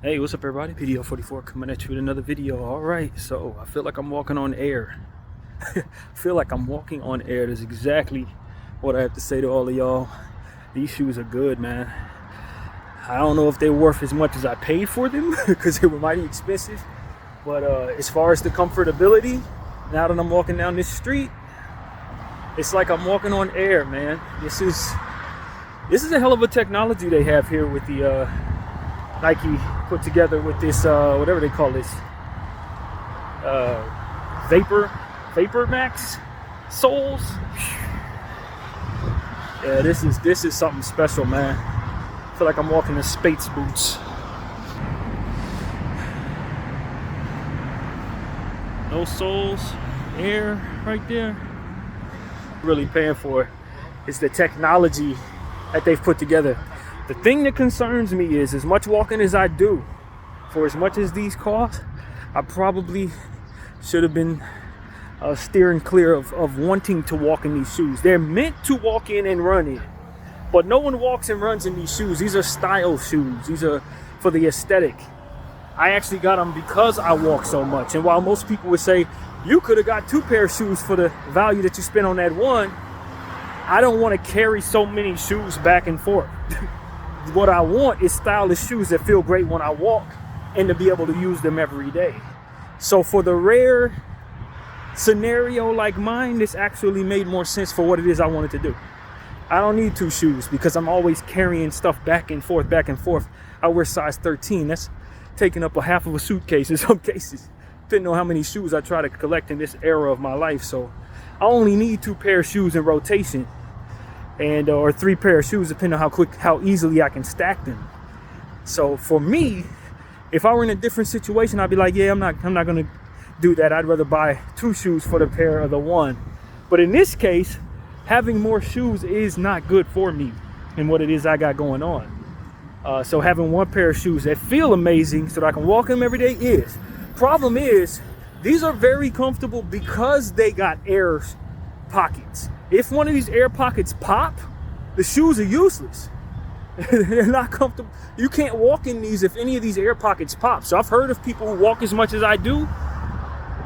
Hey, what's up everybody? PDO44 coming at you with another video. Alright, so I feel like I'm walking on air. I feel like I'm walking on air. That's exactly what I have to say to all of y'all. These shoes are good, man. I don't know if they're worth as much as I paid for them because they were mighty expensive. But as far as the comfortability, now that I'm walking down this street, it's like I'm walking on air, man. This is a hell of a technology they have here with the Nike put together with this whatever they call this Vapor Max soles. Yeah, this is something special, man. I feel like I'm walking in Spates boots. No soles, air right there. Really paying for is the technology that they've put together. The thing that concerns me is, as much walking as I do, for as much as these cost, I probably should have been steering clear of wanting to walk in these shoes. They're meant to walk in and run in, but no one walks and runs in these shoes. These are style shoes. These are for the aesthetic. I actually got them because I walk so much. And while most people would say, you could have got 2 pair of shoes for the value that you spent on that one, I don't want to carry so many shoes back and forth. What I want is stylish shoes that feel great when I walk and to be able to use them every day. So for the rare scenario like mine, this actually made more sense for what it is I wanted to do. I don't need 2 shoes because I'm always carrying stuff back and forth. I wear size 13. That's taking up a half of a suitcase in some cases, depending on how many shoes I try to collect in this era of my life. So I only need 2 pair of shoes in rotation, and or 3 pair of shoes depending on how easily I can stack them. So for me, if I were in a different situation, I'd be like, yeah, I'm not gonna do that. I'd rather buy 2 shoes for the pair of the one. But in this case, having more shoes is not good for me and what it is I got going on. So having 1 pair of shoes that feel amazing so that I can walk them every day is. Problem is, these are very comfortable because they got air pockets. If one of these air pockets pop, the shoes are useless. They're not comfortable. You can't walk in these if any of these air pockets pop. So I've heard of people who walk as much as I do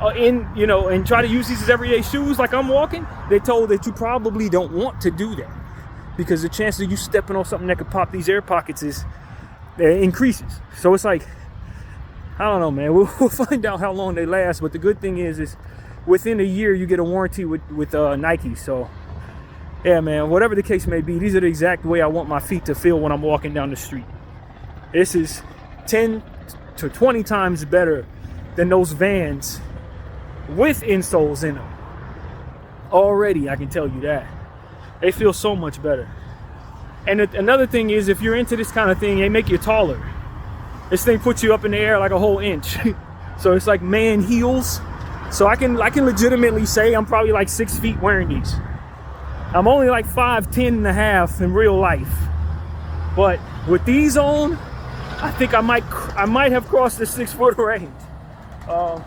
and try to use these as everyday shoes like I'm walking. They're told that you probably don't want to do that because the chance of you stepping on something that could pop these air pockets increases. So it's like, I don't know, man. We'll find out how long they last. But the good thing is within a year you get a warranty with Nike. So yeah, man, whatever the case may be, these are the exact way I want my feet to feel when I'm walking down the street. This is 10 to 20 times better than those Vans with insoles in them. Already, I can tell you that. They feel so much better. And another thing is, if you're into this kind of thing, they make you taller. This thing puts you up in the air like a whole inch. So it's like man heels. So I can legitimately say I'm probably like 6 feet wearing these. I'm only like 5'10" and a half in real life. But with these on, I think I might have crossed the 6 foot range.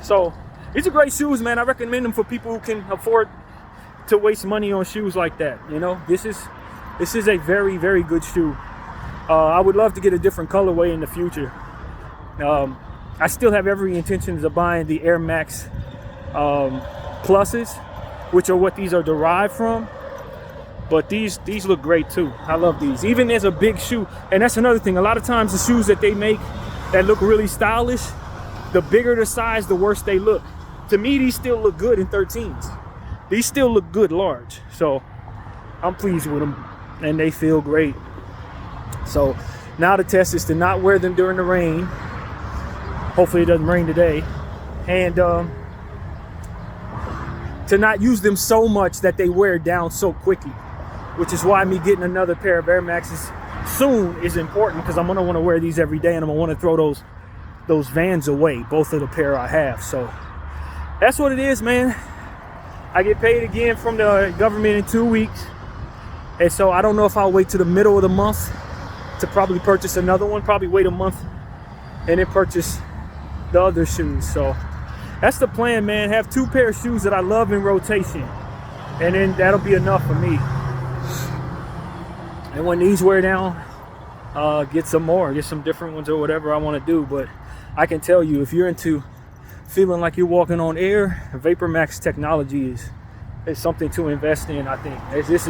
So these are great shoes, man. I recommend them for people who can afford to waste money on shoes like that. You know, this is a very, very good shoe. I would love to get a different colorway in the future. I still have every intention of buying the Air Max Pluses, which are what these are derived from. But these look great too. I love these. Even as a big shoe, and that's another thing. A lot of times the shoes that they make that look really stylish, the bigger the size, the worse they look. To me, these still look good in 13s. These still look good large. So I'm pleased with them, and they feel great. So now the test is to not wear them during the rain. Hopefully it doesn't rain today. And to not use them so much that they wear down so quickly, which is why me getting another pair of Air Maxes soon is important, because I'm gonna want to wear these every day, and I'm gonna want to throw those Vans away, both of the pair I have. So that's what it is, man. I get paid again from the government in 2 weeks, and so I don't know if I'll wait to the middle of the month to probably purchase another one. Probably wait a month and then purchase the other shoes. So that's the plan, man. Have 2 pair of shoes that I love in rotation, and then that'll be enough for me. And when these wear down, get some different ones or whatever I want to do. But I can tell you, if you're into feeling like you're walking on air, VaporMax technology is something to invest in. I think this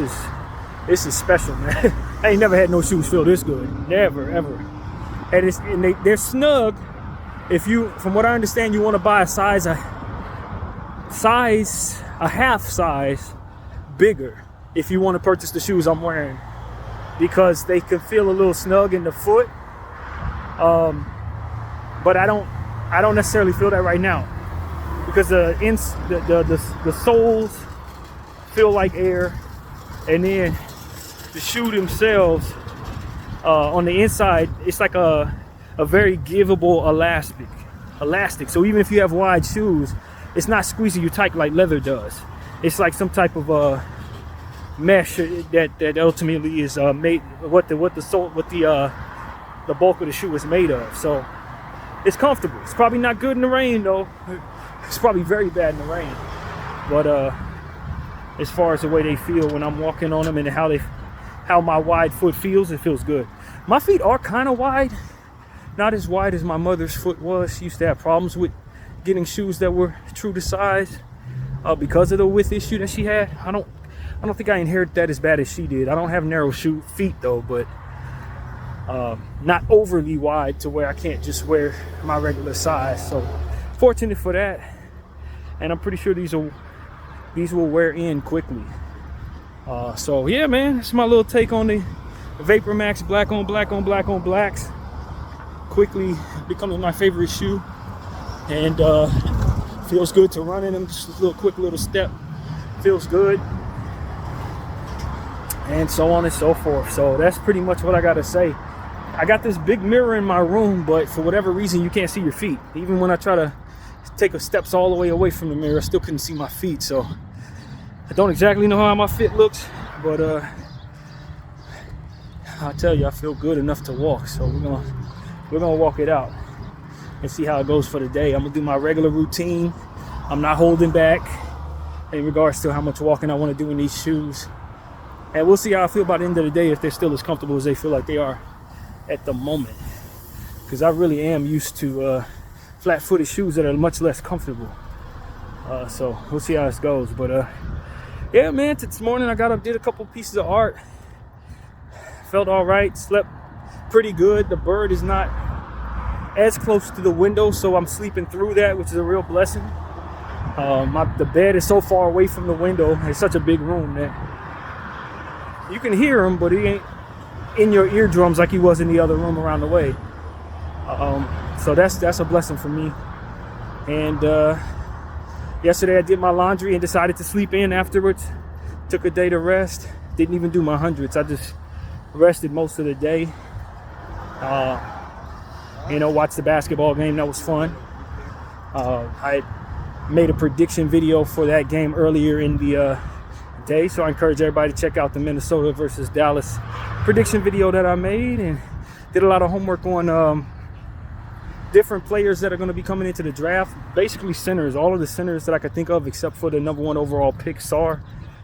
is special, man. I ain't never had no shoes feel this good, never ever. And they're snug. If you, from what I understand, you want to buy a half size bigger if you want to purchase the shoes I'm wearing, because they can feel a little snug in the foot. But I don't necessarily feel that right now, because the soles feel like air, and then the shoe themselves on the inside, it's like a very givable elastic. So even if you have wide shoes, it's not squeezing you tight like leather does. It's like some type of mesh that ultimately is made what the bulk of the shoe is made of. So it's comfortable. It's probably not good in the rain though. It's probably very bad in the rain. But as far as the way they feel when I'm walking on them and how my wide foot feels, it feels good. My feet are kind of wide, not as wide as my mother's foot was. She used to have problems with getting shoes that were true to size because of the width issue that she had. I don't think I inherited that as bad as she did. I don't have narrow feet though, but not overly wide to where I can't just wear my regular size. So fortunate for that, and I'm pretty sure these will wear in quickly. So yeah, man, it's my little take on the VaporMax black on blacks. Quickly becoming my favorite shoe, and feels good to run in them. Just a quick little step, feels good, and so on and so forth. So that's pretty much what I gotta say. I got this big mirror in my room, but for whatever reason you can't see your feet. Even when I try to take steps all the way away from the mirror, I still couldn't see my feet. So I don't exactly know how my fit looks, but I'll tell you, I feel good enough to walk. So we're gonna walk it out and see how it goes for the day. I'm gonna do my regular routine. I'm not holding back in regards to how much walking I want to do in these shoes, and we'll see how I feel by the end of the day, if they're still as comfortable as they feel like they are at the moment, because I really am used to flat-footed shoes that are much less comfortable. So we'll see how this goes. But yeah, man, this morning I got up, did a couple pieces of art, felt all right, slept pretty good. The bird is not as close to the window, so I'm sleeping through that, which is a real blessing. The bed is so far away from the window. It's such a big room that you can hear him, but he ain't in your eardrums like he was in the other room around the way. So that's a blessing for me. And yesterday I did my laundry and decided to sleep in afterwards. Took a day to rest. Didn't even do my hundreds. I just rested most of the day. Watched the basketball game. That was fun. I made a prediction video for that game earlier in the day, so I encourage everybody to check out the Minnesota versus Dallas prediction video that I made, and did a lot of homework on different players that are going to be coming into the draft. Basically centers, all of the centers that I could think of except for the #1 overall pick, Sarr.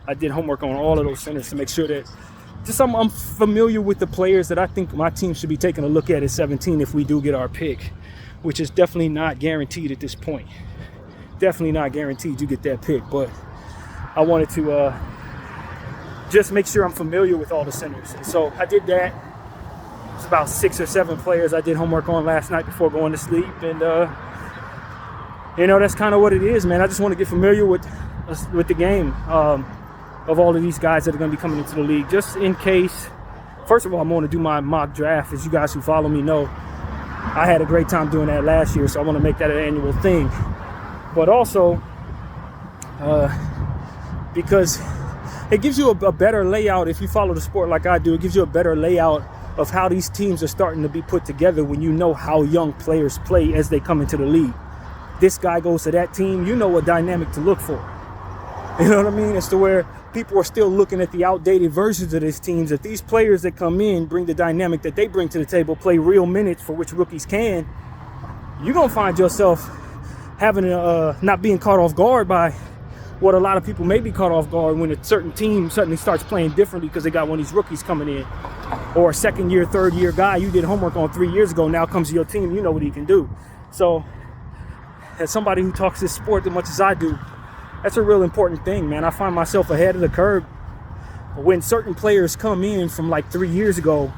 I did homework on all of those centers to make sure that I'm familiar with the players that I think my team should be taking a look at 17 if we do get our pick, which is definitely not guaranteed at this point. Definitely not guaranteed you get that pick, but I wanted to just make sure I'm familiar with all the centers. And so I did that. It's about 6 or 7 players I did homework on last night before going to sleep, and that's kind of what it is, man. I just want to get familiar with the game. Of all of these guys that are going to be coming into the league, just in case. First of all, I'm going to do my mock draft. As you guys who follow me know, I had a great time doing that last year, so I want to make that an annual thing. But also, because it gives you a better layout. If you follow the sport like I do, it gives you a better layout of how these teams are starting to be put together when you know how young players play as they come into the league. This guy goes to that team, you know what dynamic to look for. You know what I mean? It's to where people are still looking at the outdated versions of these teams. If these players that come in bring the dynamic that they bring to the table, play real minutes for which rookies can, you're going to find yourself having not being caught off guard by what a lot of people may be caught off guard when a certain team suddenly starts playing differently because they got one of these rookies coming in. or a second year, third year guy you did homework on 3 years ago now comes to your team, you know what he can do. So as somebody who talks this sport as much as I do, that's a real important thing, man. I find myself ahead of the curve when certain players come in from like 3 years ago,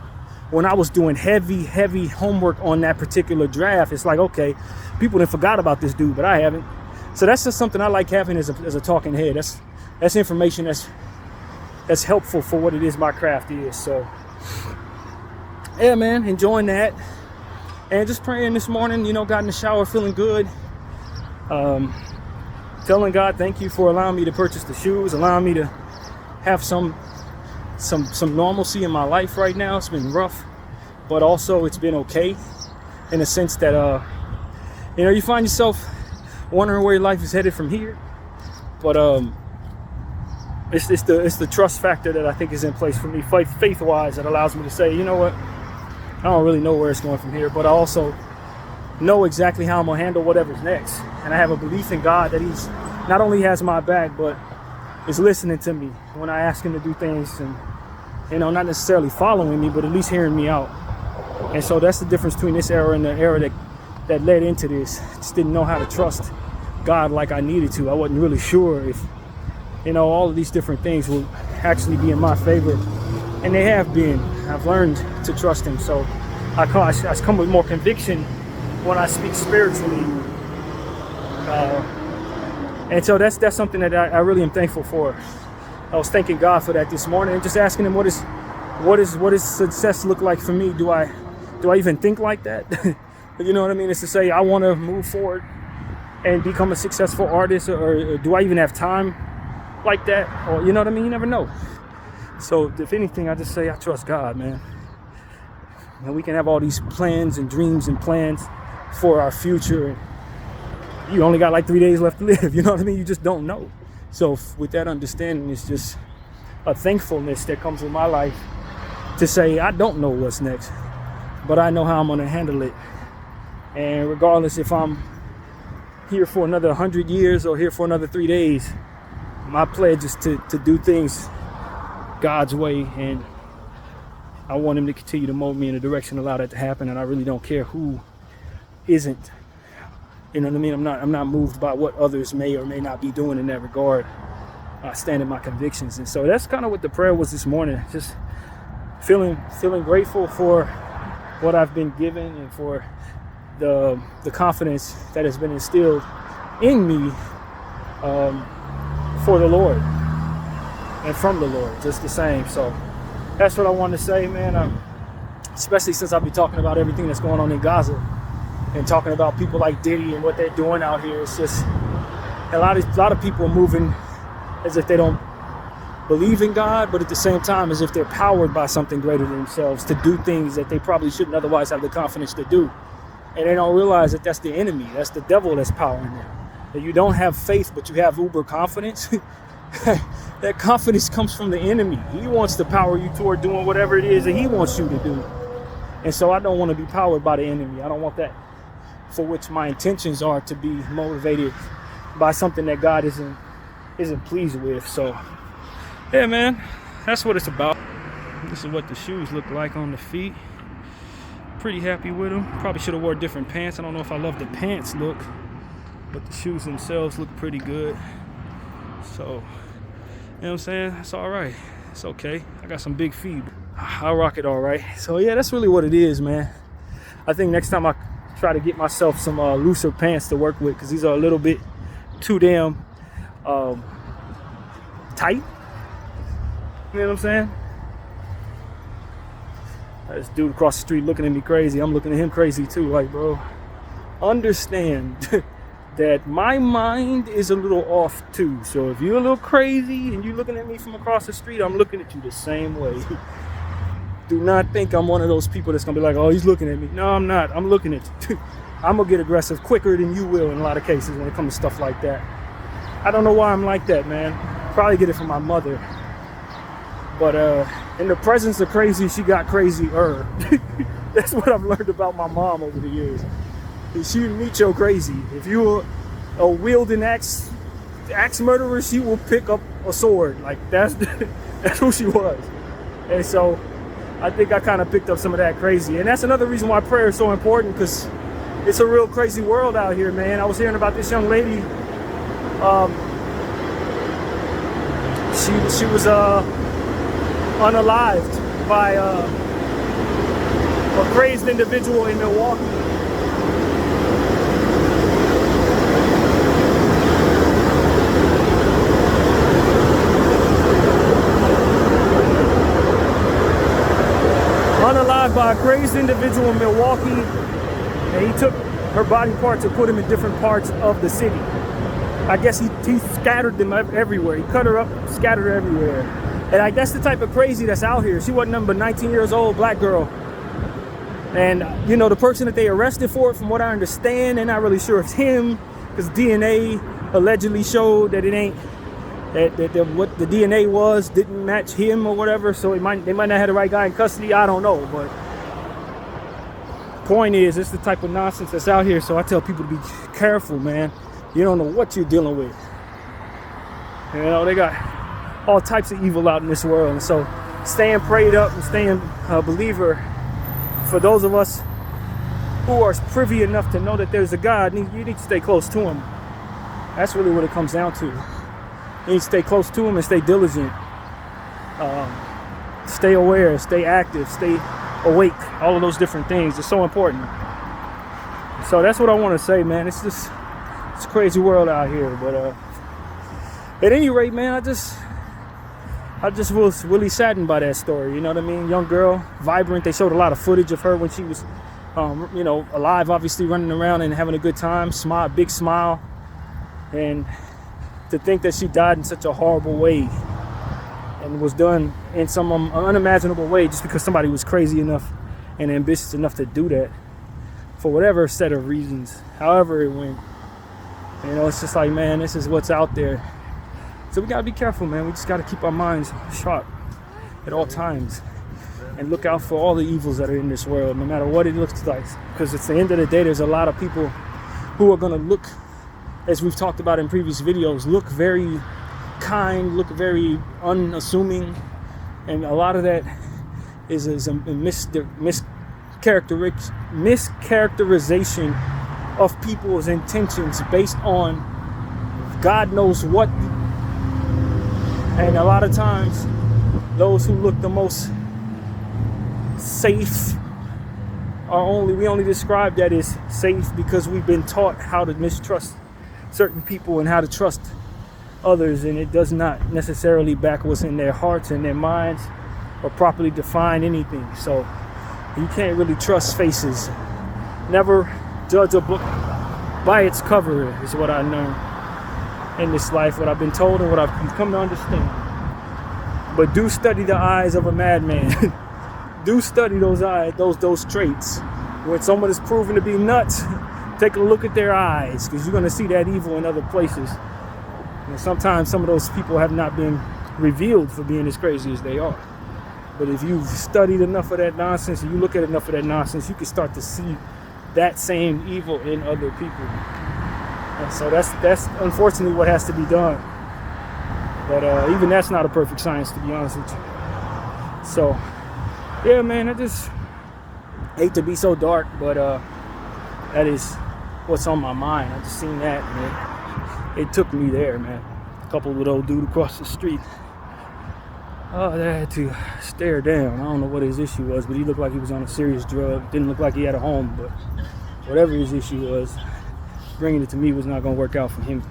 when I was doing heavy homework on that particular draft. It's like, okay, people done forgot about this dude, but I haven't. So that's just something I like having as a talking head. That's information that's helpful for what it is my craft is. So yeah, man, enjoying that. And just praying this morning, got in the shower feeling good. Telling God thank you for allowing me to purchase the shoes, allowing me to have some normalcy in my life right now. It's been rough, but also it's been okay in the sense that you find yourself wondering where your life is headed from here. But it's the trust factor that I think is in place for me, faith-wise, that allows me to say, you know what, I don't really know where it's going from here, but I also know exactly how I'm gonna handle whatever's next. And I have a belief in God that He's not only has my back, but is listening to me when I ask Him to do things, and not necessarily following me, but at least hearing me out. And so that's the difference between this era and the era that led into this. Just didn't know how to trust God like I needed to. I wasn't really sure if all of these different things will actually be in my favor, and they have been. I've learned to trust Him, so I come with more conviction when I speak spiritually, and so that's something that I really am thankful for. I was thanking God for that this morning, and just asking Him, what does success look like for me? Do I even think like that? You know what I mean? It's to say I want to move forward and become a successful artist, or do I even have time like that? Or you know what I mean? You never know. So if anything, I just say I trust God, man. And we can have all these plans and dreams and plans for our future. You only got like 3 days left to live. You know what I mean? You just don't know. So with that understanding, it's just a thankfulness that comes with my life to say I don't know what's next, but I know how I'm going to handle it. And regardless if I'm here for another 100 years or here for another 3 days, my pledge is to do things God's way, and I want Him to continue to mold me in a direction, allow that to happen. And I really don't care who isn't. You know what I mean? I'm not moved by what others may or may not be doing in that regard. I stand in my convictions. And so that's kind of what the prayer was this morning. Just feeling grateful for what I've been given, and for the confidence that has been instilled in me for the Lord and from the Lord, just the same. So that's what I wanted to say, man. Especially since I'll be talking about everything that's going on in Gaza, and talking about people like Diddy and what they're doing out here. It's just a lot of people are moving as if they don't believe in God, but at the same time as if they're powered by something greater than themselves to do things that they probably shouldn't otherwise have the confidence to do. And they don't realize that that's the enemy. That's the devil that's powering them. That you don't have faith, but you have uber confidence. That confidence comes from the enemy. He wants to power you toward doing whatever it is that he wants you to do. And so I don't want to be powered by the enemy. I don't want that, for which my intentions are to be motivated by something that God isn't pleased with. So yeah, man, that's what it's about. This is what the shoes look like on the feet. Pretty happy with them. Probably should have wore different pants. I don't know if I love the pants look, but the shoes themselves look pretty good. So, you know what I'm saying? It's all right. It's okay. I got some big feet. I'll rock it all right. So yeah, that's really what it is, man. I think next time I try to get myself some looser pants to work with, because these are a little bit too damn tight. You know what I'm saying? This dude across the street looking at me crazy. I'm looking at him crazy too. Like, bro, understand that my mind is a little off too. So if you're a little crazy and you're looking at me from across the street, I'm looking at you the same way. Do not think I'm one of those people that's gonna be like, oh, he's looking at me. No, I'm not. I'm looking at you. I'm gonna get aggressive quicker than you will in a lot of cases when it comes to stuff like that. I don't know why I'm like that, man. Probably get it from my mother. But in the presence of crazy, she got crazier. That's what I've learned about my mom over the years. She would meet your crazy. If you're a wielding axe murderer, she will pick up a sword. Like that's who she was. And so I think I kind of picked up some of that crazy. And that's another reason why prayer is so important, because it's a real crazy world out here, man. I was hearing about this young lady. She was unalived by a crazed individual in Milwaukee. Unalived by a crazed individual in Milwaukee, and he took her body parts and put them in different parts of the city. I guess he scattered them everywhere. He cut her up, scattered her everywhere. And that's the type of crazy that's out here. She wasn't nothing but 19 years old, black girl. And, you know, the person that they arrested for it, from what I understand, they're not really sure it's him, because DNA allegedly showed that it ain't, that what the DNA was didn't match him or whatever. So they might not have the right guy in custody. I don't know. But point is, it's the type of nonsense that's out here. So I tell people to be careful, man. You don't know what you're dealing with. You know, they got all types of evil out in this world. And so staying prayed up and staying a believer, for those of us who are privy enough to know that there's a God, you need to stay close to him. That's really what it comes down to. You need to stay close to him and stay diligent. Stay aware, stay active, stay awake. All of those different things are so important. So that's what I want to say, man. It's a crazy world out here. But at any rate, man, I just was really saddened by that story. You know what I mean? Young girl, vibrant. They showed a lot of footage of her when she was, you know, alive, obviously running around and having a good time. Smile, big smile. And to think that she died in such a horrible way and was done in some unimaginable way just because somebody was crazy enough and ambitious enough to do that for whatever set of reasons, however it went. You know, it's just like, man, this is what's out there. So we gotta be careful, man. We just gotta keep our minds sharp at all times and look out for all the evils that are in this world, no matter what it looks like. Because at the end of the day, there's a lot of people who are gonna look, as we've talked about in previous videos, look very kind, look very unassuming, and a lot of that is a mischaracterization of people's intentions based on God knows what. And a lot of times, those who look the most safe we only describe that as safe because we've been taught how to mistrust certain people and how to trust others, and it does not necessarily back what's in their hearts and their minds or properly define anything. So you can't really trust faces. Never judge a book by its cover is what I know in this life, what I've been told and what I've come to understand. But do study the eyes of a madman. Do study those eyes, those traits. When someone is proven to be nuts, take a look at their eyes, because you're going to see that evil in other places. And sometimes some of those people have not been revealed for being as crazy as they are. But if you've studied enough of that nonsense, and you look at enough of that nonsense, you can start to see that same evil in other people. And so that's unfortunately what has to be done. But even that's not a perfect science, to be honest with you. So, yeah, man, I just hate to be so dark, but that is what's on my mind. I just seen that, and it took me there, man. Coupled with old dude across the street. Oh, I had to stare down. I don't know what his issue was, but he looked like he was on a serious drug. Didn't look like he had a home, but whatever his issue was, bringing it to me was not going to work out for him.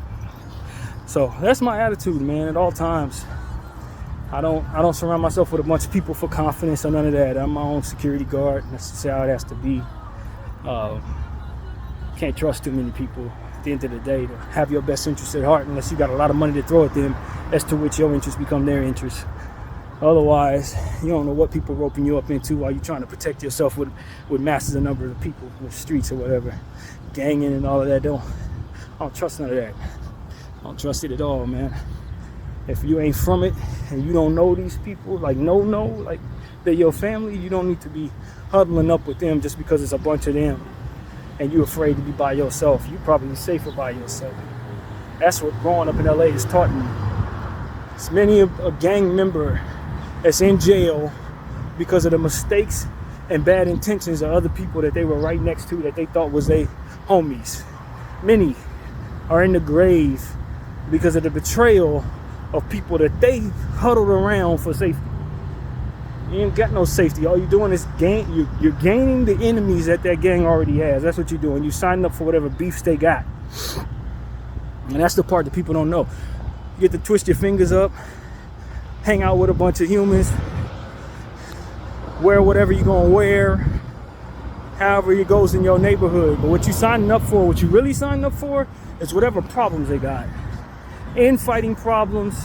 So that's my attitude, man, at all times. I don't surround myself with a bunch of people for confidence or none of that. I'm my own security guard. That's just how it has to be. Can't trust too many people at the end of the day to have your best interest at heart, unless you got a lot of money to throw at them, as to which your interests become their interests. Otherwise, you don't know what people are roping you up into while you're trying to protect yourself with masses of number of people in the streets or whatever. Ganging and all of that. I don't trust none of that. I don't trust it at all, man. If you ain't from it and you don't know these people, like they're your family, you don't need to be huddling up with them just because it's a bunch of them and you're afraid to be by yourself. You're probably safer by yourself. That's what growing up in LA has taught me. It's many a gang member that's in jail because of the mistakes and bad intentions of other people that they were right next to that they thought was their homies. Many are in the grave because of the betrayal of people that they huddled around for safety. You ain't got no safety. All you're doing is you're gaining the enemies that gang already has. That's what you're doing. You signing up for whatever beefs they got. And that's the part that people don't know. You get to twist your fingers up, hang out with a bunch of humans, wear whatever you're gonna wear, however it goes in your neighborhood. But what you signing up for, what you really signing up for, is whatever problems they got. Infighting problems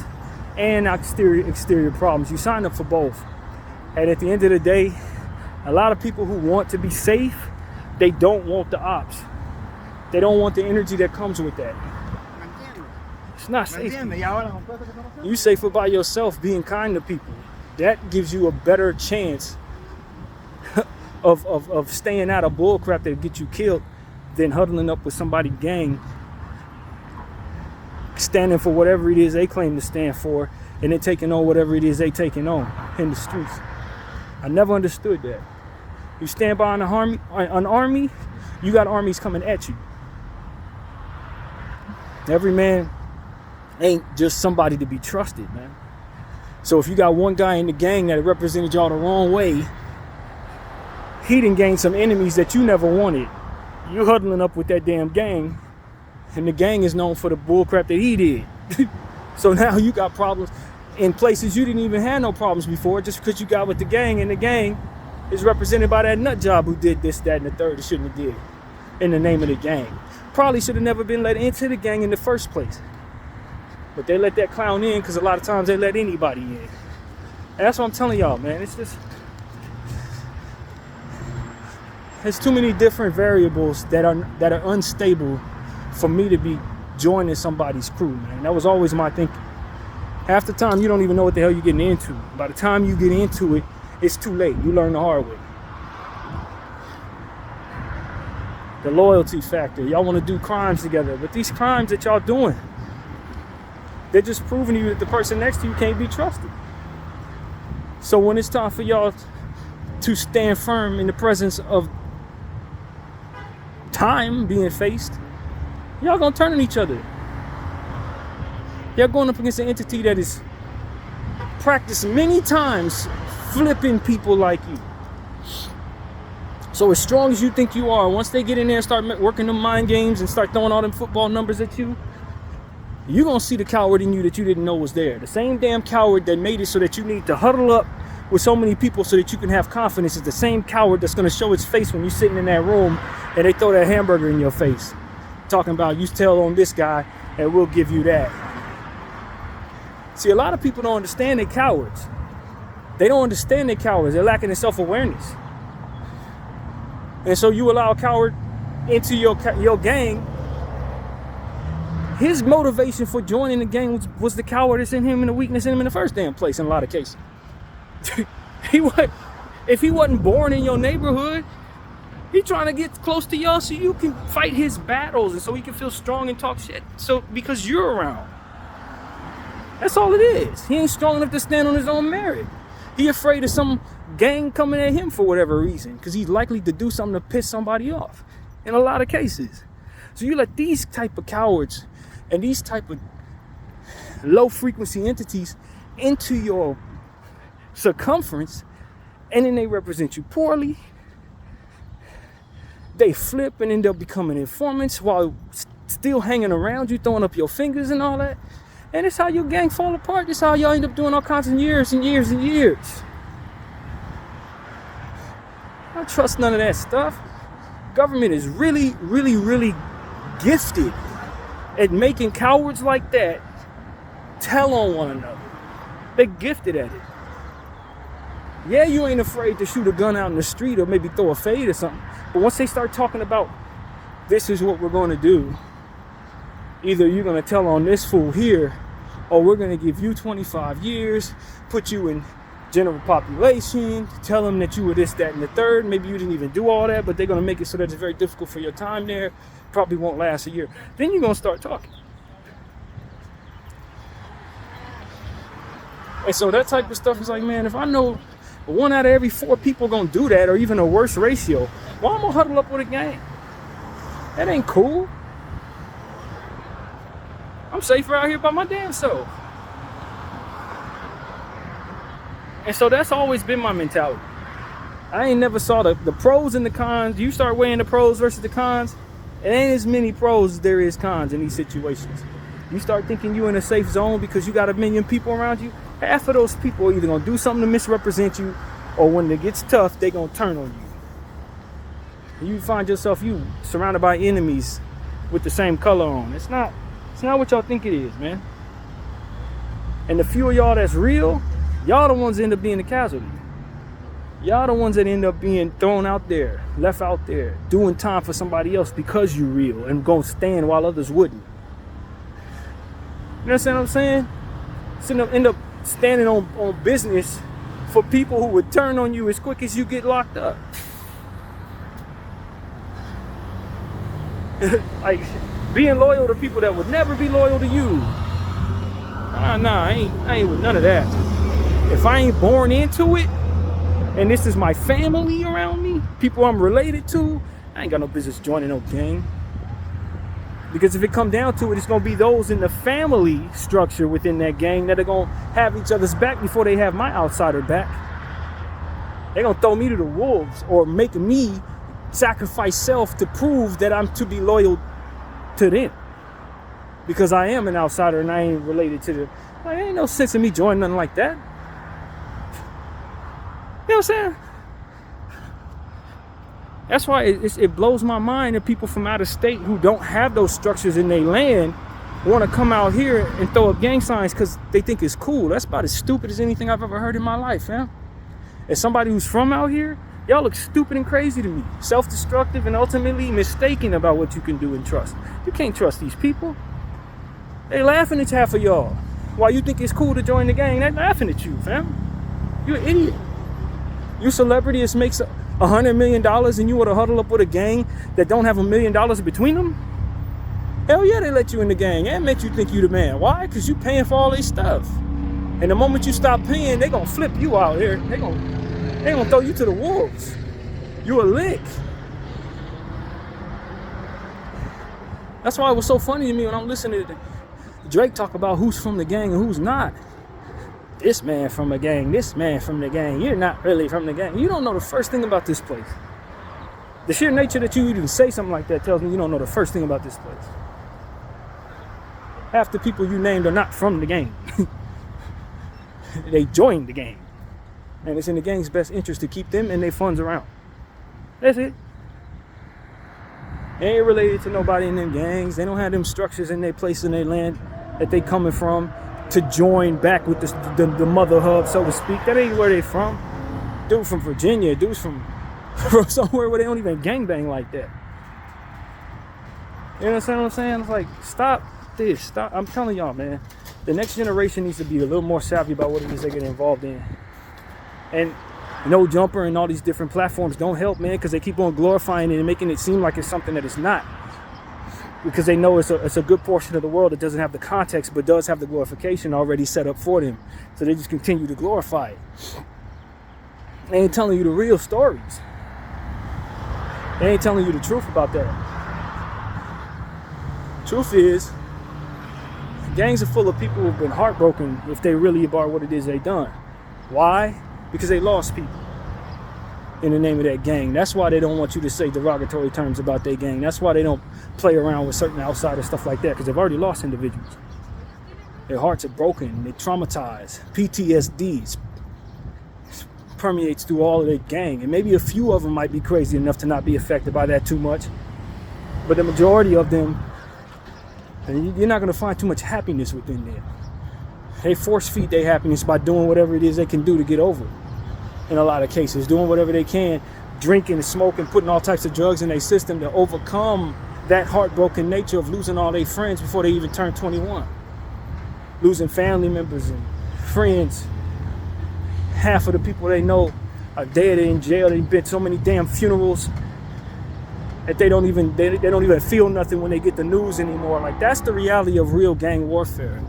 and exterior problems. You sign up for both. And at the end of the day, a lot of people who want to be safe, they don't want the ops. They don't want the energy that comes with that. It's not safe. You safer by yourself, being kind to people. That gives you a better chance of staying out of bullcrap that get you killed than huddling up with somebody gang, standing for whatever it is they claim to stand for, and then taking on whatever it is they taking on in the streets. I never understood that. You stand by an army, you got armies coming at you. Every man ain't just somebody to be trusted, man. So if you got one guy in the gang that represented y'all the wrong way, he done gained some enemies that you never wanted. You huddling up with that damn gang, and the gang is known for the bullcrap that he did. So now you got problems in places you didn't even have no problems before, just because you got with the gang, and the gang is represented by that nut job who did this, that, and the third that shouldn't have did in the name of the gang. Probably should have never been let into the gang in the first place. But they let that clown in because a lot of times they let anybody in. And that's what I'm telling y'all, man. It's just, there's too many different variables that are unstable for me to be joining somebody's crew, man. That was always my thinking. Half the time you don't even know what the hell you're getting into. By the time you get into it, it's too late. You learn the hard way. The loyalty factor. Y'all want to do crimes together, but these crimes that y'all doing, they're just proving to you that the person next to you can't be trusted. So when it's time for y'all to stand firm in the presence of time being faced, y'all gonna turn on each other. Y'all going up against an entity that is practiced many times flipping people like you. So as strong as you think you are, once they get in there and start working them mind games and start throwing all them football numbers at you, you're going to see the coward in you that you didn't know was there. The same damn coward that made it so that you need to huddle up with so many people so that you can have confidence is the same coward that's going to show its face when you're sitting in that room and they throw that hamburger in your face. Talking about, you tell on this guy and we'll give you that. See, a lot of people don't understand they're cowards. They don't understand they're cowards. They're lacking in self-awareness. And so you allow a coward into your gang. His motivation for joining the gang was the cowardice in him and the weakness in him in the first damn place in a lot of cases. If he wasn't born in your neighborhood, he trying to get close to y'all so you can fight his battles and so he can feel strong and talk shit. So because you're around. That's all it is. He ain't strong enough to stand on his own merit. He afraid of some gang coming at him for whatever reason, because he's likely to do something to piss somebody off in a lot of cases. So you let these type of cowards and these type of low frequency entities into your circumference, and then they represent you poorly. They flip and end up becoming informants while still hanging around you, throwing up your fingers and all that. And it's how your gang fall apart. It's how y'all end up doing all kinds of years and years and years. I don't trust none of that stuff. Government is really, really, really gifted at making cowards like that tell on one another. They're gifted at it. Yeah, you ain't afraid to shoot a gun out in the street or maybe throw a fade or something. But once they start talking about, this is what we're going to do, either you're going to tell on this fool here, or we're going to give you 25 years, put you in general population, tell them that you were this, that, and the third. Maybe you didn't even do all that, but they're going to make it so that it's very difficult for your time there. Probably won't last a year. Then you're going to start talking. And so that type of stuff is like, man, if I know But 1 out of every 4 people gonna do that, or even a worse ratio. Why am I gonna huddle up with a gang? That ain't cool. I'm safer out here by my damn self. And so that's always been my mentality. I ain't never saw the pros and the cons. You start weighing the pros versus the cons, it ain't as many pros as there is cons in these situations. You start thinking you in a safe zone because you got 1 million people around you. Half of those people are either gonna do something to misrepresent you, or when it gets tough, they gonna turn on you. You find yourself surrounded by enemies with the same color on. It's not what y'all think it is, man. And the few of y'all that's real, y'all the ones that end up being the casualty. Y'all the ones that end up being thrown out there, left out there, doing time for somebody else because you real and gonna stand while others wouldn't. You understand what I'm saying? End up standing on business for people who would turn on you as quick as you get locked up. Like being loyal to people that would never be loyal to you. Nah, I ain't with none of that. If I ain't born into it, and this is my family around me, people I'm related to, I ain't got no business joining no gang. Because if it come down to it, it's gonna be those in the family structure within that gang that are gonna have each other's back before they have my outsider back. They're gonna throw me to the wolves or make me sacrifice self to prove that I'm to be loyal to them. Because I am an outsider and I ain't related to them. Like, ain't no sense in me joining nothing like that. You know what I'm saying? That's why it blows my mind that people from out of state who don't have those structures in their land want to come out here and throw up gang signs because they think it's cool. That's about as stupid as anything I've ever heard in my life, fam. As somebody who's from out here, y'all look stupid and crazy to me. Self-destructive and ultimately mistaken about what you can do and trust. You can't trust these people. They laughing at half of y'all. While you think it's cool to join the gang, they're laughing at you, fam. You're an idiot. You celebrity that makes $100 million and you want to huddle up with a gang that don't have $1 million between them? Hell yeah, they let you in the gang and make you think you the man. Why? Because you paying for all their stuff. And the moment you stop paying, they gonna flip you out here. They gonna throw you to the wolves. You a lick. That's why it was so funny to me when I'm listening to Drake talk about who's from the gang and who's not. This man from a gang, this man from the gang. You're not really from the gang. You don't know the first thing about this place. The sheer nature that you even say something like that tells me you don't know the first thing about this place. Half the people you named are not from the gang. They joined the gang. And it's in the gang's best interest to keep them and their funds around. That's it. They ain't related to nobody in them gangs. They don't have them structures in their place in their land that they coming from to join back with the mother hub, so to speak. That ain't where they from. Dude from Virginia, dude's from somewhere where they don't even gangbang like that. You understand what I'm saying? It's like, stop this. Stop. I'm telling y'all, man. The next generation needs to be a little more savvy about what it is they get involved in. And No Jumper and all these different platforms don't help, man, because they keep on glorifying it and making it seem like it's something that it's not. Because they know it's a good portion of the world that doesn't have the context but does have the glorification already set up for them. So they just continue to glorify it. They ain't telling you the real stories. They ain't telling you the truth about that. Truth is, gangs are full of people who've been heartbroken if they really are what it is they done. Why? Because they lost people in the name of that gang. That's why they don't want you to say derogatory terms about their gang. That's why they don't play around with certain outsiders, stuff like that, because they've already lost individuals. Their hearts are broken. They're traumatized. PTSD permeates through all of their gang. And maybe a few of them might be crazy enough to not be affected by that too much. But the majority of them, and you're not going to find too much happiness within them. They force feed their happiness by doing whatever it is they can do to get over it. In a lot of cases, doing whatever they can, drinking, smoking, putting all types of drugs in their system to overcome that heartbroken nature of losing all their friends before they even turn 21. Losing family members and friends. Half of the people they know are dead, in jail. They've been so many damn funerals that they don't even feel nothing when they get the news anymore. Like, that's the reality of real gang warfare.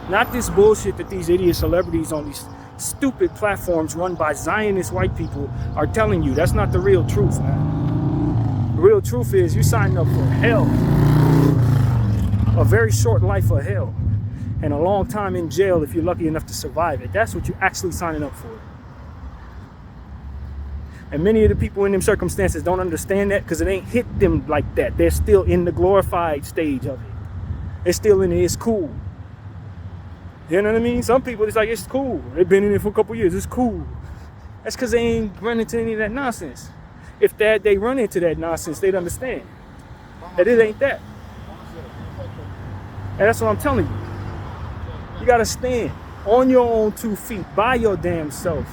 Not this bullshit that these idiot celebrities on these stupid platforms run by Zionist white people are telling you. That's not the real truth, man. The real truth is you're signing up for hell. A very short life of hell. And a long time in jail if you're lucky enough to survive it. That's what you're actually signing up for. And many of the people in them circumstances don't understand that because it ain't hit them like that. They're still in the glorified stage of it. They're still in it. It's cool. You know what I mean? Some people, it's like, it's cool. They've been in it for a couple years. It's cool. That's because they ain't run into any of that nonsense. If they run into that nonsense, they'd understand that it ain't that. And that's what I'm telling you. You got to stand on your own 2 feet by your damn self.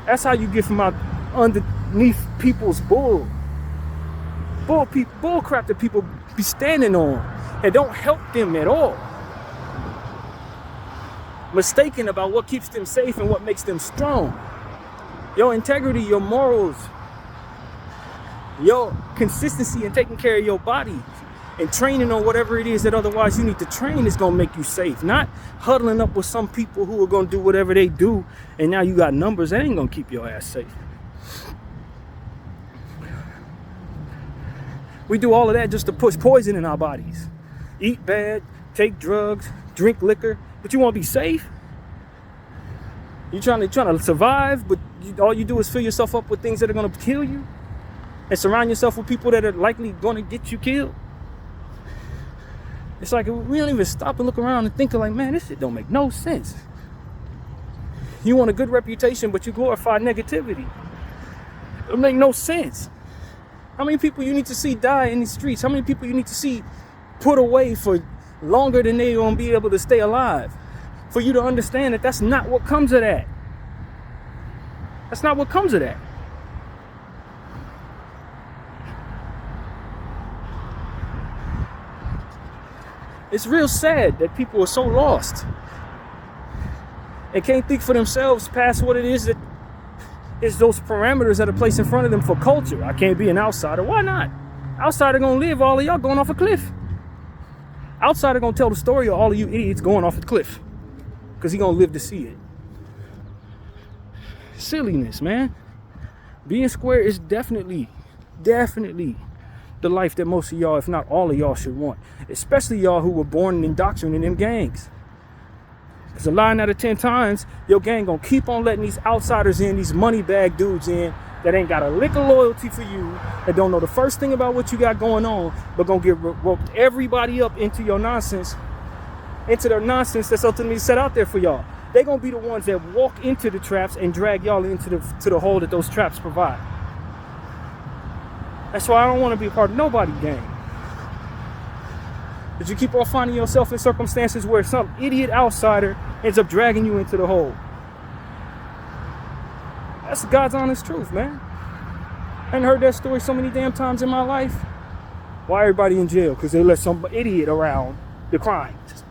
That's how you get from out underneath people's bull crap that people be standing on and don't help them at all. Mistaken about what keeps them safe and what makes them strong. Your integrity, your morals, your consistency in taking care of your body and training on whatever it is that otherwise you need to train is going to make you safe. Not huddling up with some people who are going to do whatever they do and now you got numbers. That ain't going to keep your ass safe. We do all of that just to push poison in our bodies. Eat bad, take drugs, drink liquor, but you want to be safe? You're trying to survive, but all you do is fill yourself up with things that are going to kill you and surround yourself with people that are likely going to get you killed. It's like we don't even stop and look around and think like, man, this shit don't make no sense. You want a good reputation, but you glorify negativity. It don't make no sense. How many people you need to see die in the streets? How many people you need to see put away for longer than they gonna be able to stay alive? For you to understand that that's not what comes of that. That's not what comes of that. It's real sad that people are so lost and can't think for themselves past what it is that is those parameters that are placed in front of them for culture. I can't be an outsider. Why not? Outsider gonna live, all of y'all going off a cliff. Outsider gonna tell the story of all of you idiots going off a cliff because he gonna live to see it. Silliness, man. Being square is definitely the life that most of y'all, if not all of y'all, should want. Especially y'all who were born and indoctrinated in them gangs. Because a 9 out of 10 times, your gang gonna keep on letting these outsiders in, these money bag dudes in, that ain't got a lick of loyalty for you, that don't know the first thing about what you got going on, but gonna get roped everybody up into your nonsense, into their nonsense that's ultimately set out there for y'all. They gonna be the ones that walk into the traps and drag y'all into the hole that those traps provide. That's why I don't want to be a part of nobody's gang. But you keep on finding yourself in circumstances where some idiot outsider ends up dragging you into the hole. That's God's honest truth, man. I ain't heard that story so many damn times in my life. Why everybody in jail? Because they let some idiot around the crimes.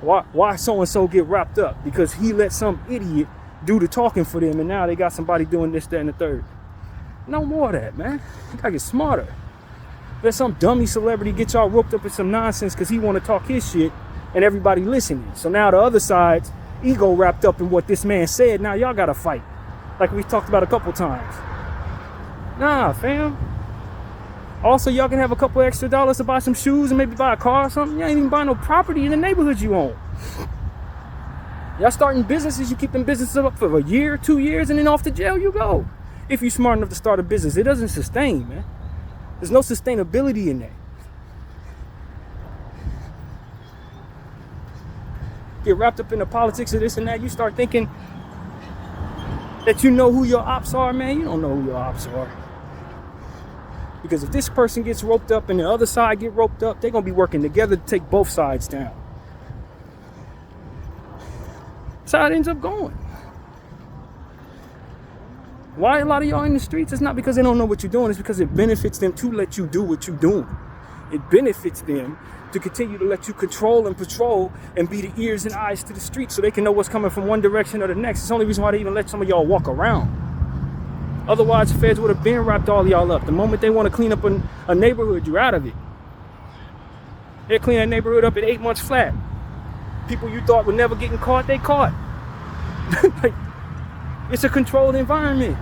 Why so-and-so get wrapped up? Because he let some idiot do the talking for them, and now they got somebody doing this, that, and the third. No more of that, man. You gotta get smarter. Let some dummy celebrity get y'all roped up in some nonsense because he want to talk his shit and everybody listening. So now the other side's ego wrapped up in what this man said. Now y'all gotta fight. Like we talked about a couple times. Nah, fam. Also, y'all can have a couple extra dollars to buy some shoes and maybe buy a car or something. You ain't even buy no property in the neighborhood you own. Y'all starting businesses, you keep them businesses up for a year, 2 years, and then off to jail you go. If you're smart enough to start a business, it doesn't sustain, man. There's no sustainability in that. Get wrapped up in the politics of this and that, you start thinking that you know who your ops are, man. You don't know who your ops are. Because if this person gets roped up and the other side get roped up, they're going to be working together to take both sides down. That's how it ends up going. Why a lot of y'all in the streets? It's not because they don't know what you're doing. It's because it benefits them to let you do what you're doing. It benefits them to continue to let you control and patrol and be the ears and eyes to the street so they can know what's coming from one direction or the next. It's the only reason why they even let some of y'all walk around. Otherwise, the feds would have been wrapped all y'all up. The moment they want to clean up a neighborhood, you're out of it. They clean that neighborhood up in 8 months flat. People you thought were never getting caught, they caught. Like, It's a controlled environment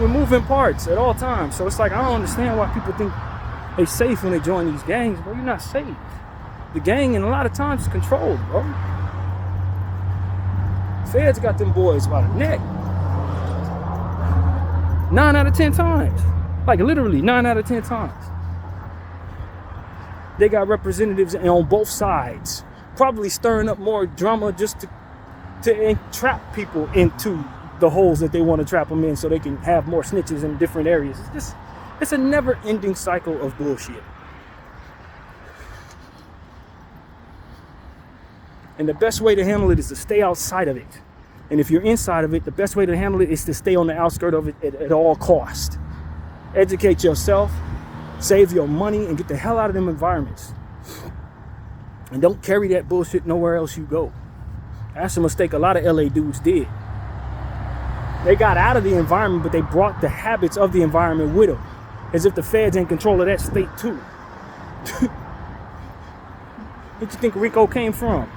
with moving parts at all times. So it's like, I don't understand why people think they safe when they join these gangs, bro. You're not safe. The gang, and a lot of times, is controlled, bro. Feds got them boys by the neck. 9 out of 10 times. Like, literally 9 out of 10 times. They got representatives on both sides, probably stirring up more drama just to entrap people into the holes that they want to trap them in, so they can have more snitches in different areas. It's a never-ending cycle of bullshit. And the best way to handle it is to stay outside of it. And if you're inside of it, the best way to handle it is to stay on the outskirts of it at all costs. Educate yourself, save your money, and get the hell out of them environments. And don't carry that bullshit nowhere else you go. That's a mistake a lot of LA dudes did. They got out of the environment, but they brought the habits of the environment with them, as if the feds in control of that state too. Where'd you think Rico came from?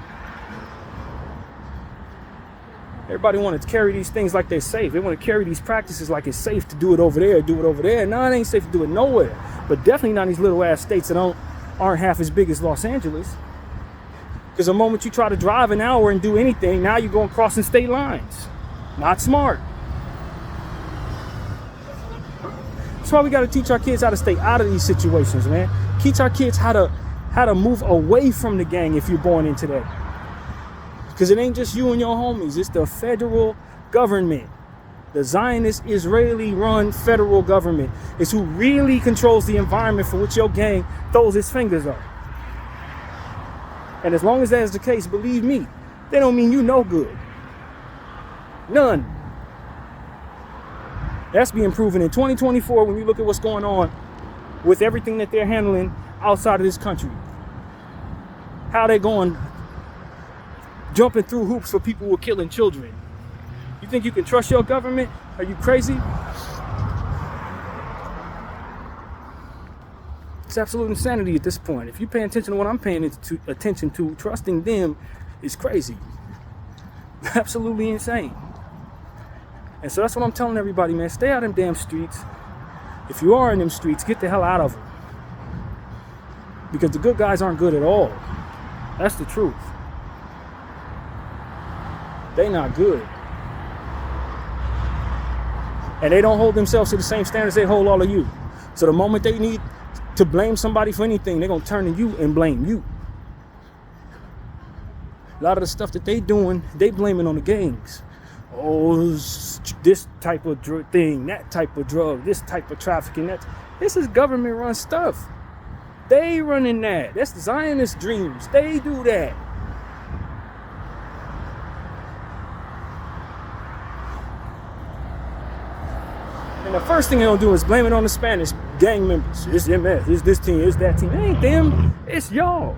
Everybody wanted to carry these things like they're safe. They want to carry these practices like it's safe to do it over there, do it over there. No, it ain't safe to do it nowhere. But definitely not in these little ass states that aren't half as big as Los Angeles. Because the moment you try to drive an hour and do anything, now you're going crossing state lines. Not smart. That's why we got to teach our kids how to stay out of these situations, man. Teach our kids how to move away from the gang if you're born into that. Because it ain't just you and your homies. It's the federal government. The Zionist Israeli-run federal government is who really controls the environment for which your gang throws its fingers on. And as long as that is the case, believe me, they don't mean you no good. None. That's being proven in 2024 when you look at what's going on with everything that they're handling outside of this country. How they're going, jumping through hoops for people who are killing children. You think you can trust your government? Are you crazy? It's absolute insanity at this point. If you pay attention to what I'm paying attention to, trusting them is crazy. Absolutely insane. And so that's what I'm telling everybody, man. Stay out of them damn streets. If you are in them streets, get the hell out of them. Because the good guys aren't good at all. That's the truth. They not good. And they don't hold themselves to the same standards they hold all of you. So the moment they need to blame somebody for anything, they're going to turn to you and blame you. A lot of the stuff that they doing, they blaming on the gangs. Oh, this type of thing, that type of drug, this type of trafficking. This is government run stuff. They running that. That's the Zionist dreams. They do that. And the first thing they'll do is blame it on the Spanish gang members. It's MF, it's this team, it's that team. It ain't them, it's y'all.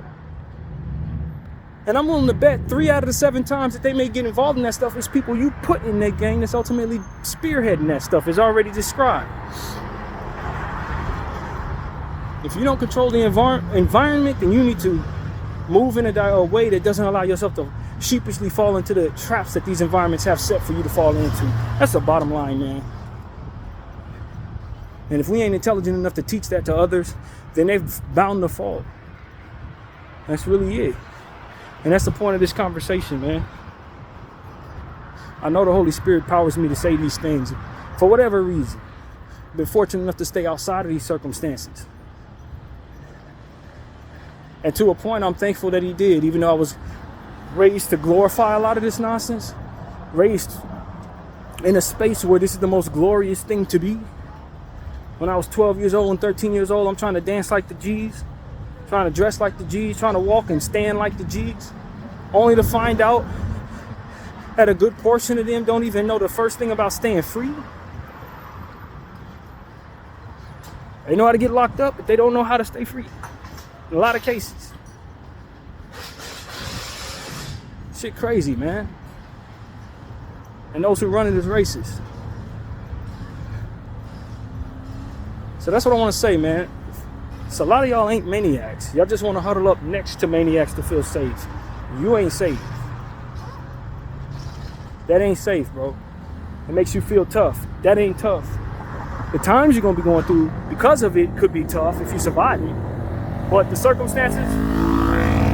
And I'm willing to bet 3 out of the 7 times that they may get involved in that stuff is people you put in that gang that's ultimately spearheading that stuff, is already described. If you don't control the environment, then you need to move in a way that doesn't allow yourself to sheepishly fall into the traps that these environments have set for you to fall into. That's the bottom line, man. And if we ain't intelligent enough to teach that to others, then they're bound to fall. That's really it. And that's the point of this conversation, man. I know the Holy Spirit powers me to say these things for whatever reason. I've been fortunate enough to stay outside of these circumstances. And to a point, I'm thankful that he did, even though I was raised to glorify a lot of this nonsense, raised in a space where this is the most glorious thing to be. When I was 12 years old and 13 years old, I'm trying to dance like the G's, trying to dress like the G's, trying to walk and stand like the G's, only to find out that a good portion of them don't even know the first thing about staying free. They know how to get locked up, but they don't know how to stay free. In a lot of cases. Shit crazy, man. And those who run it is racist. So that's what I want to say, man. So a lot of y'all ain't maniacs. Y'all just want to huddle up next to maniacs to feel safe. You ain't safe. That ain't safe, bro. It makes you feel tough. That ain't tough. The times you're gonna be going through because of it could be tough if you survive it. But the circumstances,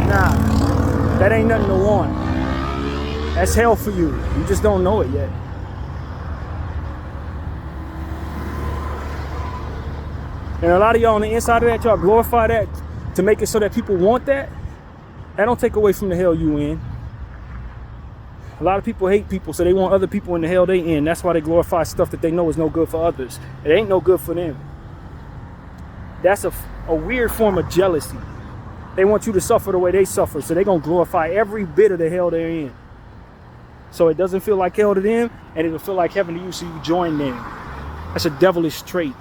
nah, that ain't nothing to want. That's hell for you. You just don't know it yet. And a lot of y'all on the inside of that, y'all glorify that to make it so that people want that. That don't take away from the hell you in. A lot of people hate people, so they want other people in the hell they in. That's why they glorify stuff that they know is no good for others. It ain't no good for them. That's a weird form of jealousy. They want you to suffer the way they suffer, so they're going to glorify every bit of the hell they're in. So it doesn't feel like hell to them, and it'll feel like heaven to you, so you join them. That's a devilish trait.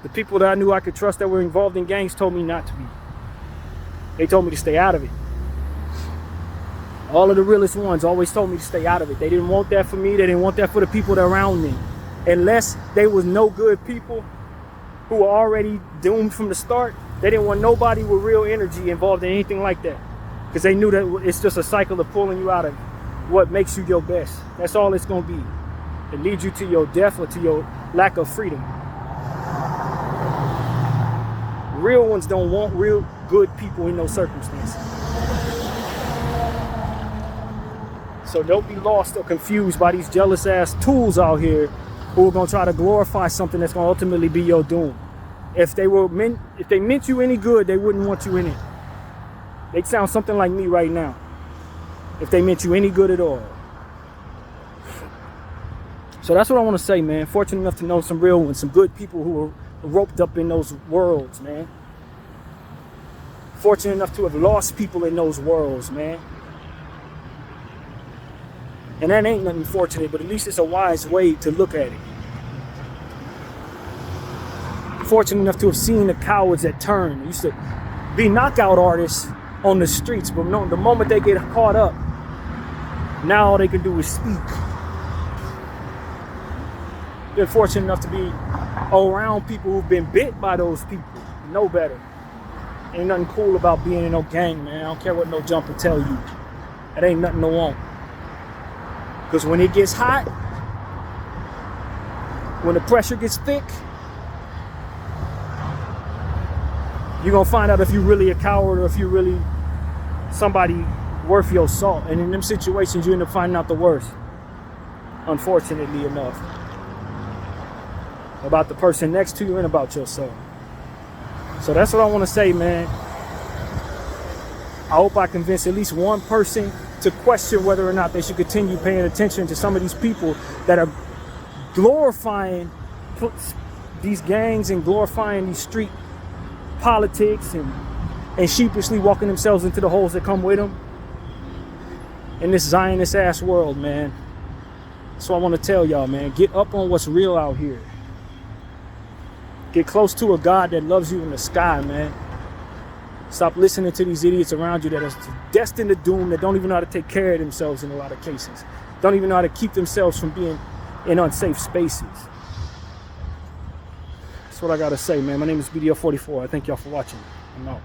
The people that I knew I could trust that were involved in gangs told me not to be. They told me to stay out of it. All of the realest ones always told me to stay out of it. They didn't want that for me. They didn't want that for the people that are around me. Unless they was no good people who were already doomed from the start, they didn't want nobody with real energy involved in anything like that. Because they knew that it's just a cycle of pulling you out of what makes you your best. That's all it's going to be. It leads you to your death or to your lack of freedom. Real ones don't want real good people in those circumstances. So don't be lost or confused by these jealous ass tools out here who are gonna try to glorify something that's gonna ultimately be your doom. If they meant you any good, they wouldn't want you in it. They'd sound something like me right now. If they meant you any good at all. So that's what I want to say, man. Fortunate enough to know some real ones, some good people who are roped up in those worlds, man. Fortunate enough to have lost people in those worlds, man. And that ain't nothing fortunate, but at least it's a wise way to look at it. Fortunate enough to have seen the cowards that turn. Used to be knockout artists on the streets, but no, the moment they get caught up, now all they can do is speak. Been fortunate enough to be around people who've been bit by those people. Know better. Ain't nothing cool about being in no gang, man. I don't care what no jumper tell you. That ain't nothing to want. Because when it gets hot, when the pressure gets thick, you're going to find out if you're really a coward or if you're really somebody worth your salt. And in them situations, you end up finding out the worst, unfortunately enough, about the person next to you and about yourself. So that's what I want to say, man. I hope I convince at least one person to question whether or not they should continue paying attention to some of these people that are glorifying these gangs and glorifying these street politics and sheepishly walking themselves into the holes that come with them in this Zionist ass world, man. So I want to tell y'all, man, get up on what's real out here. Get close to a God that loves you in the sky, man. Stop listening to these idiots around you that are destined to doom, that don't even know how to take care of themselves in a lot of cases. Don't even know how to keep themselves from being in unsafe spaces. That's what I got to say, man. My name is BDL44. I thank y'all for watching. I'm out.